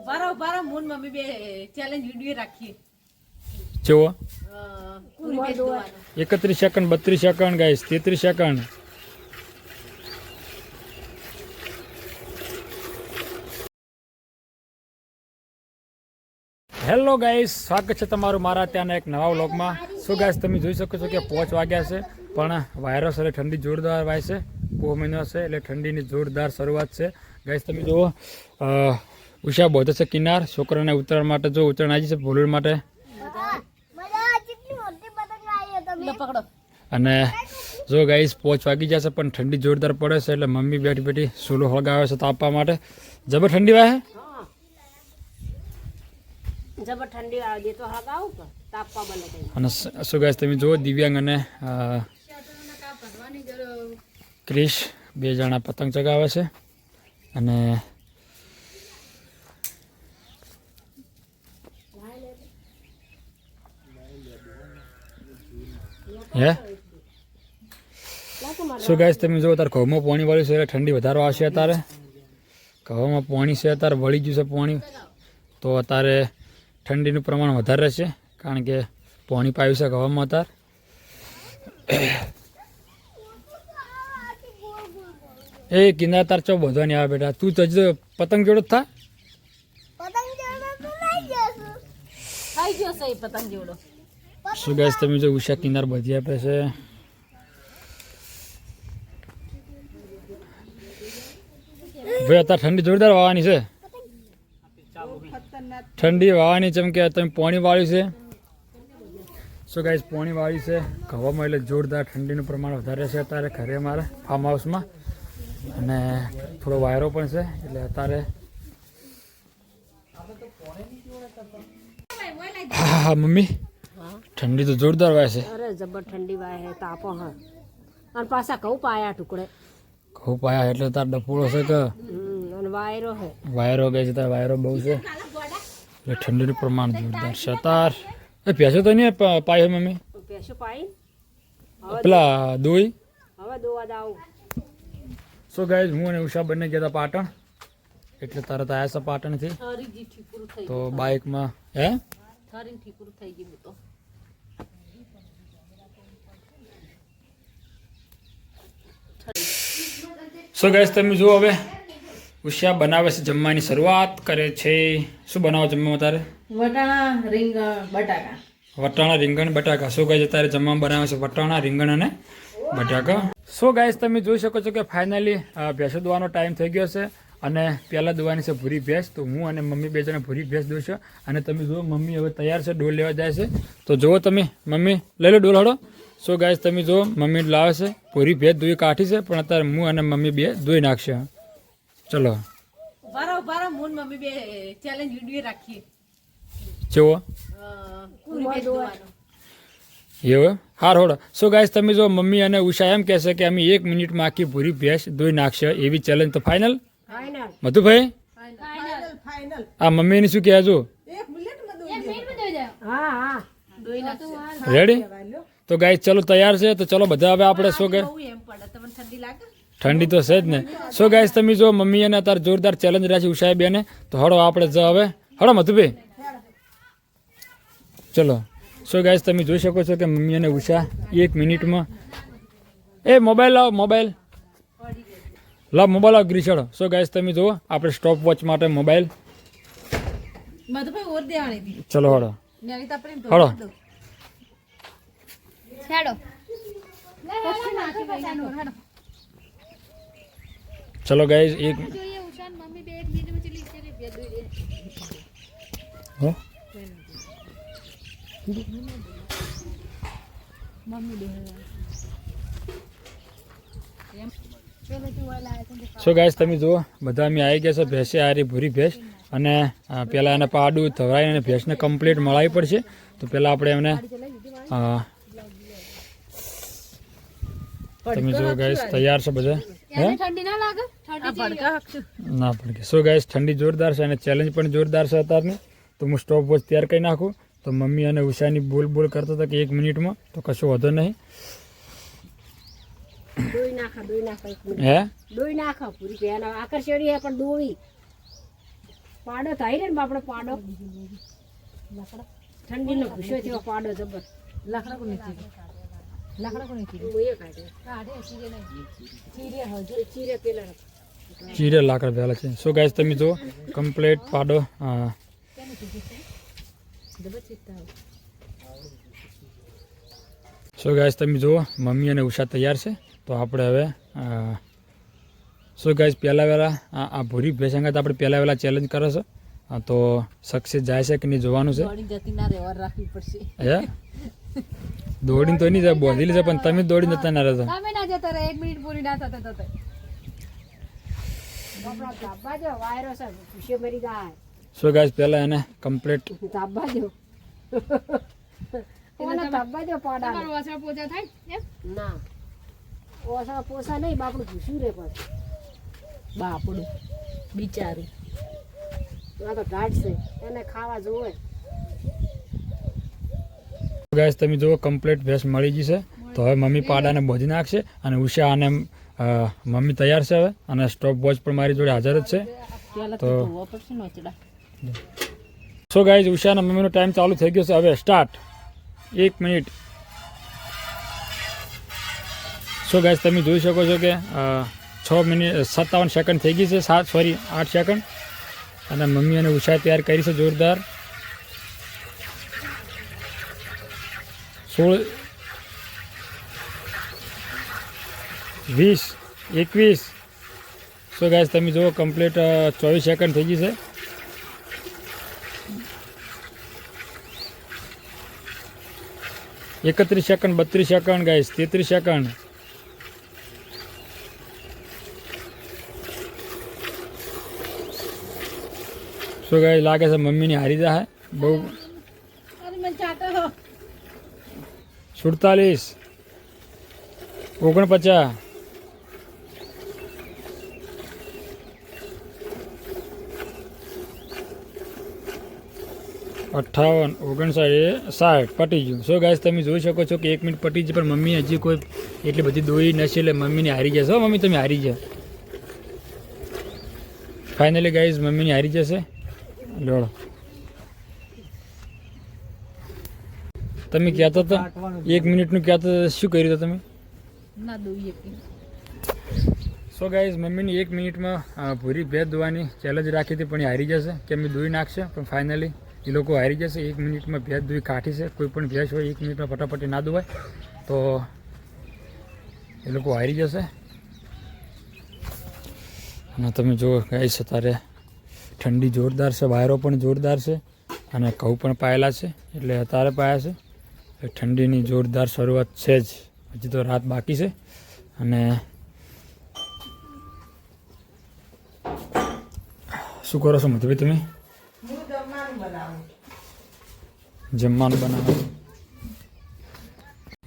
બારા મૂન મમ્મી બે ચેલેન્જ વિડિયો રાખીએ જો પૂરી પેજ દોવાનો 31 second 32 second guys 33 second hello guys સ્વાગત છે તમારું મારા ત્યાંના એક નવા વ્લોગમાં સો ગાઈસ તમે જોઈ શકો છો કે 5 વાગ્યા છે પણ વાયરસ એટલે ઠંડી જોરદાર વાય છે પો મહિનો છે એટલે ઠંડીની જોરદાર શરૂઆત છે ગાઈસ તમે જુઓ ઉષા બોધે છે કિનાર છોકરાને ઉતરાણ માટે જો ઉતરાણ આવી છે ભોલુર માટે અને જો ગાઈસ 5 વાગી જશે પણ ઠંડી જોરદાર પડે છે એટલે મમ્મી બેઠી બેઠી સૂલો હળગાવે છે તાપવા માટે જબર ઠંડી વાય જબર ઠંડી આવે દે તો હગાવ કે તાપવા બને અને સો ગાઈસ તમે જુઓ દિવ્યાંગ અને ક્રિશ બે જણા પતંગ ચગાવે છે અને હે સો ગાઈસ તમે જુઓ તાર ઘઉંમાં પાણી વળ્યું છે એટલે ઠંડી વધારો આવશે અત્યારે ઘઉંમાં પાણી છે અત્યારે વળી ગયું છે પાણી તો અત્યારે ઠંડીનું પ્રમાણ વધારે રહેશે કારણ કે પાણી પાયું છે ઘઉંમાં અત્યારે એ કિનાર તાર ચો બધવાની આવે બેટા તું તજ પતંગ જોડો થા થઈ ગયો છે પતંગ જોડો શું ગાઈસ તમે જો ઉષા કિનાર બધી આપે છે ભાઈ અત્યારે ઠંડી જોરદાર વાવાની છે ઠંડી વાવાની ચમકે તમે પાણી વાળ્યું છે શું ગાઈસ પાણી વાળ્યું છે ઘવામાં એટલે જોરદાર ઠંડીનું પ્રમાણ વધારે છે અત્યારે ઘરે મારે ફાર્મ હાઉસમાં અને થોડો વાયરો પણ છે એટલે અત્યારે હા મમ્મી ઠંડી તો જોરદાર વાય છે અરે જબર ઠંડી વાય હે તાપો હ અને પાછા ઘઉં પાયા ટુકડે ઘઉં પાયા એટલે તાર ડપોળો છે કે અને વાયરો હે વાયરો ગઈ છે તાર વાયરો બહુ છે એટલે ઠંડીનું પ્રમાણ જોરદાર છે તાર એ ભેંસો તો નહીં પાય મમ્મી પેસો પાઈ પેલા દોઈ હવે દોવા દાવ સો ગાઈસ હું અને ઉષા બંને ગયા હતા પાટણ એટલે તરત આવ્યા છે પાટણથી થરીજી ઠીકરું થઈ તો બાઇકમાં હે થરીન ઠીકરું થઈ ગયું તો સો ગાઈસ તમે જુઓ હવે ઉષા બનાવે છે જમવાની શરૂઆત કરે છે શું બનાવો જમવામાં તારે વટાણા રીંગણ બટાકા વટાણા રીંગણ બટાકા શું ગાઈસ અત્યારે જમવામાં બનાવે છે વટાણા રીંગણ અને બટાકા સો ગાઈસ તમે જોઈ શકો છો કે ફાઇનલી ભેંસો દોવાનો ટાઈમ થઈ ગયો છે અને પહેલાં દોવાની છે ભૂરી ભેંસ તો હું અને મમ્મી બે જણા ભૂરી ભેંસ દોશો અને તમે જુઓ મમ્મી હવે તૈયાર છે ડોલ લેવા જાય છે તો જુઓ તમે મમ્મી લઈ લો ડોલ હળો સો ગાઈસ તમે જુઓ મમ્મી લાવે છે ભૂરી ભેંસ દોઈ કાઢી છે પણ અત્યારે હું અને મમ્મી બે ધોઈ નાખશે ચલો બારા મૂન મમ્મી બે ચેલેન્જ વિડિયો રાખીએ જુઓ પૂરી પેજ દોવાનો એવું હાર હોડો સો ગાઈસ તમે જો મમ્મી અને ઉષા એમ કહેશે કે અમે 1 મિનિટમાં આખી ભૂરી ભેંસ ધોઈ નાખશે એવી ચેલેન્જ તો ફાઇનલ ફાઇનલ મધુભાઈ ફાઇનલ આ મમ્મીને શું કહે જો હા હા દોઈ નાખશે રેડી તો ગાઈસ ચલો તૈયાર છે તો ચલો બધા હવે આપણે શું કે બહુ એમ પડે તમને ઠંડી લાગે ઠંડી તો છે જ ને સો ગાઈસ તમે જો મમ્મી અને અત્યારે જોરદાર ચેલેન્જ રાખી ઉષાએ બેને તો હળો આપણે જ હવે હળો મધુભાઈ ચલો સો ગાઈસ તમે જોઈ શકો છો કે મમ્મી અને ઉષા 1 મિનિટમાં એ મોબાઈલ લાવ મોબાઈલ લાવ ગ્રીસડો સો ગાઈસ તમે જુઓ આપણે સ્ટોપ વોચ માટે મોબાઈલ મધુભાઈ ઓર દેવાની હતી ચલો હળો નેવી તો આપણે હળો છાડો ચલો ગાઈસ એક હો સો ગાઈસ તમે જુઓ બધા અમે આવી ગયા છે ભેંસે આરી ભૂરી ભેંસ અને પહેલાં એને પાડું ધવરાઈને અને ભેંસને કમ્પ્લીટ મળાવી પડશે તો પહેલાં આપણે એમને તમે જુઓ ગાઈસ તૈયાર છે બધા હે ના પડકે સો ગાઈસ ઠંડી જોરદાર છે અને ચેલેન્જ પણ જોરદાર છે અત્યારની તો હું સ્ટોપ વોચ તૈયાર કરી નાખું તો મમ્મી અને ઉષાની બોલ કરતા હતા કે 1 મિનિટમાં તો કશો વધો નહીં દોઈ નાખા હે દોઈ નાખા પૂરી પેન આકર્ષણી હે પણ દોવી પાડો થાય ને બાપડો પાડો ઠંડીનો ભૂસો થયો પાડો જબર લાકડા કોને ચીરે લાકડા પહેલા છે. સો ગાઈસ તમે જો કમ્પ્લીટ પાડો સો ગાઈસ તમે જુઓ મમ્મી અને ઉષા તૈયાર છે. તો આપણે હવે સો ગાઈસ પહેલા વહેલા આ ભૂરી ભેંસ અંગાત આપણે પહેલા વહેલા ચેલેન્જ કરે છે. તો સક્સેસ જાય છે કે નહીં જોવાનું છે. હે દોડીને તો નહીં જાય બોંધી લીધે પણ તમે દોડીને જતા ના રહેતા. સો ગાઈસ પહેલા એને કમ્પ્લીટ પોસા નહીં બાપડું ભૂસ્યું રે પણ બાપડું બિચારું આ તો ઘાટ છે એને ખાવા જોવે. ગાઈસ તમે જુઓ કમ્પ્લીટ ભેંસ મળી ગઈ છે. તો હવે મમ્મી પાડાને બોધી નાખશે અને ઉષા અને મમ્મી તૈયાર છે હવે અને સ્ટોપ વોચ પણ મારી જોડે હાજર જ છે. તો સો ગાઈસ ઉષા અને મમ્મીનો ટાઈમ ચાલુ થઈ ગયો છે. હવે સ્ટાર્ટ 1 મિનિટ. સો ગાઈસ તમે જોઈ શકો છો કે 6 મિનિટ 57 સેકન્ડ થઈ ગઈ છે. 8 સેકન્ડ અને મમ્મી અને ઉષા તૈયાર કરી છે જોરદાર. 16 20 21. સો ગાઈસ તમે જુઓ કમ્પ્લીટ 24 સેકન્ડ થઈ ગઈ છે. 31 second 32 second guys 33 second. So guys લાગે છે મમ્મીની હારી જાય બહુ. 47 49 58 59 60 પટી ગયું. સો ગાઈસ તમે જોઈ શકો છો કે 1 મિનિટ પટી છે પણ મમ્મી હજી કોઈ એટલી બધી દોરી નથી એટલે મમ્મીને હારી જશે. મમ્મી તમે હારી જાય ફાઇનલી ગાઈસ મમ્મીની હારી જશે. લોડો તમે કહેતા હતા 1 મિનિટનું કહેતા શું કર્યું હતું તમે? સો ગાઈઝ મમ્મીની 1 મિનિટમાં પૂરી ભેંસ દોવાની ચેલેન્જ રાખી હતી પણ એ હારી જશે કે અમે દોઈ નાખશે પણ ફાઇનલી એ લોકો હારી જશે. 1 મિનિટમાં ભેંસ દોઈ કાઢી છે. કોઈ પણ ભેંસ હોય 1 મિનિટમાં ફટાફટ ના દોવાય તો એ લોકો હારી જશે. અને તમે જુઓ ગાઈઝ અત્યારે ઠંડી જોરદાર છે, વાયરો પણ જોરદાર છે અને ઘઉં પણ પાયેલા છે એટલે અત્યારે પાયા છે. ઠંડીની જોરદાર શરૂઆત છે જ. હજી તો રાત બાકી છે અને શું કરો છો મધુભાઈ તમે? જમવાનું બનાવો.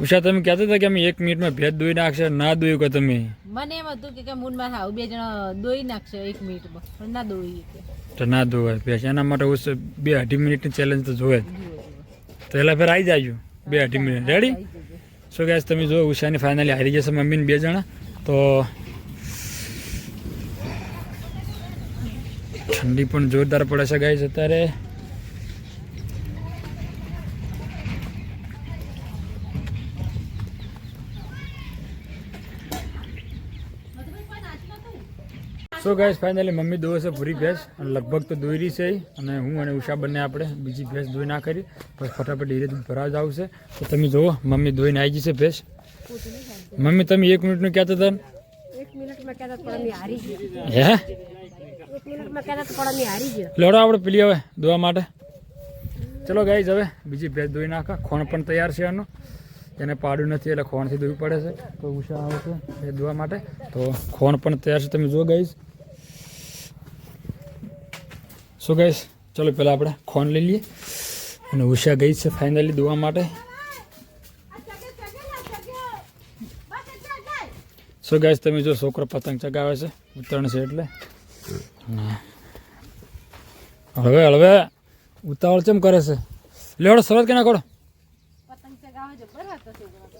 ઉષા તમે કહેતા હતા કે અમે 1 મિનિટમાં ભેંસ દોઈ નાખશે, ના દોયું કે તમે? મને એમ હતું કે મૂનમાં હા 2 જણા દોઈ નાખશે 1 મિનિટમાં પણ ના દોઈ તો ના દોવાય ભેંસ. એના માટે 2-2.5 મિનિટની ચેલેન્જ તો જોવે જ. તો એટલે ફેર આવી જાજો 2-2.5 મિનિટ. રેડી? સો ગાઈસ તમે જો ઉષાની ફાઇનલી હારી જશે મમ્મીને 2 જણા. તો ઠંડી પણ જોરદાર પડે છે ગાઈસ અત્યારે. સો ગાઈસ ફાઇનલી મમ્મી દોવે છે પૂરી ભેંસ અને લગભગ તો દોઈ રહી છે અને હું અને ઉષા બંને આપણે બીજી ભેંસ દોઈ ના કરી પછી ફટાફટ ધીરે ધીરે ભરાવ જ આવશે. તો તમે જુઓ મમ્મી દોઈને આવી જશે ભેંસ. મમ્મી તમે 1 મિનિટનું કહેતા હતા? 1 મિનિટમાં કહેતા પણ અમે હારી ગયા. હે 1 મિનિટમાં કહેતા પણ અમે હારી ગયા. લેવડો આપણે પીલી હવે દોવા માટે. ચલો ગાઈસ હવે બીજી ભેંસ દોઈ નાખા. ખોણ પણ તૈયાર છે એનું. એને પાડું નથી એટલે ખોણથી દોવી પડે છે. તો ઉષા આવે છે એ દોવા માટે. તો ખોણ પણ તૈયાર છે તમે જુઓ ગાઈસ. સો ગાઈસ ચલો પહેલાં આપણે ખોણ લઈ લઈએ અને ઉષા ગઈ છે ફાઇનલી દોવા માટે. સો ગાઈસ તમે જો છોકરો પતંગ ચગાવે છે, ઉત્તરાયણ છે એટલે. હળવે ઉતાવળ કેમ કરે છે? લેવડો શરૂઆત કે ના કરો? પતંગ ચગાવે જબર હતો છોકરો તો.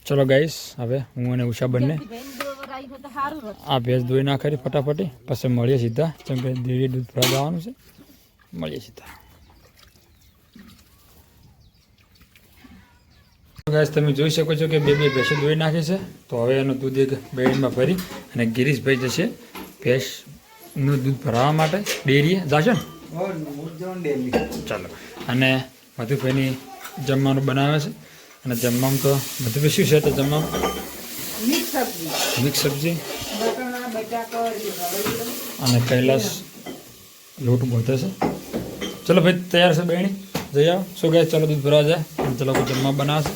ચલો ગાઈસ હવે હું અને ઉષા બંને આવી હોય તો સારું રહે. આ ભેંસ ધોઈ નાખે ફટાફટી પછી મળીએ સીધા જેમ કે ડેરી દૂધ ભરા જવાનું છે મળીએ સીધા. ગાઈસ તમે જોઈ શકો છો કે બે ભેંસો ધોઈ નાખી છે તો હવે એનું દૂધ એક બેડમાં ભરી અને ગિરીશભાઈ જશે ભેંસનું દૂધ ભરાવવા માટે ડેરીએ જશે ને ચાલો. અને મધુભાઈની જમવાનું બનાવે છે અને જમવામાં તો મધુભાઈ શું છે તો જમવામાં મિક્સ સબ્જી અને કૈલાસ લોટ બોધે છે. ચલો ભાઈ તૈયાર છે બેણી જઈ આવો. શું કહે ચલો દૂધ ભરવા જાય અને ચલો જમવા બનાવશે.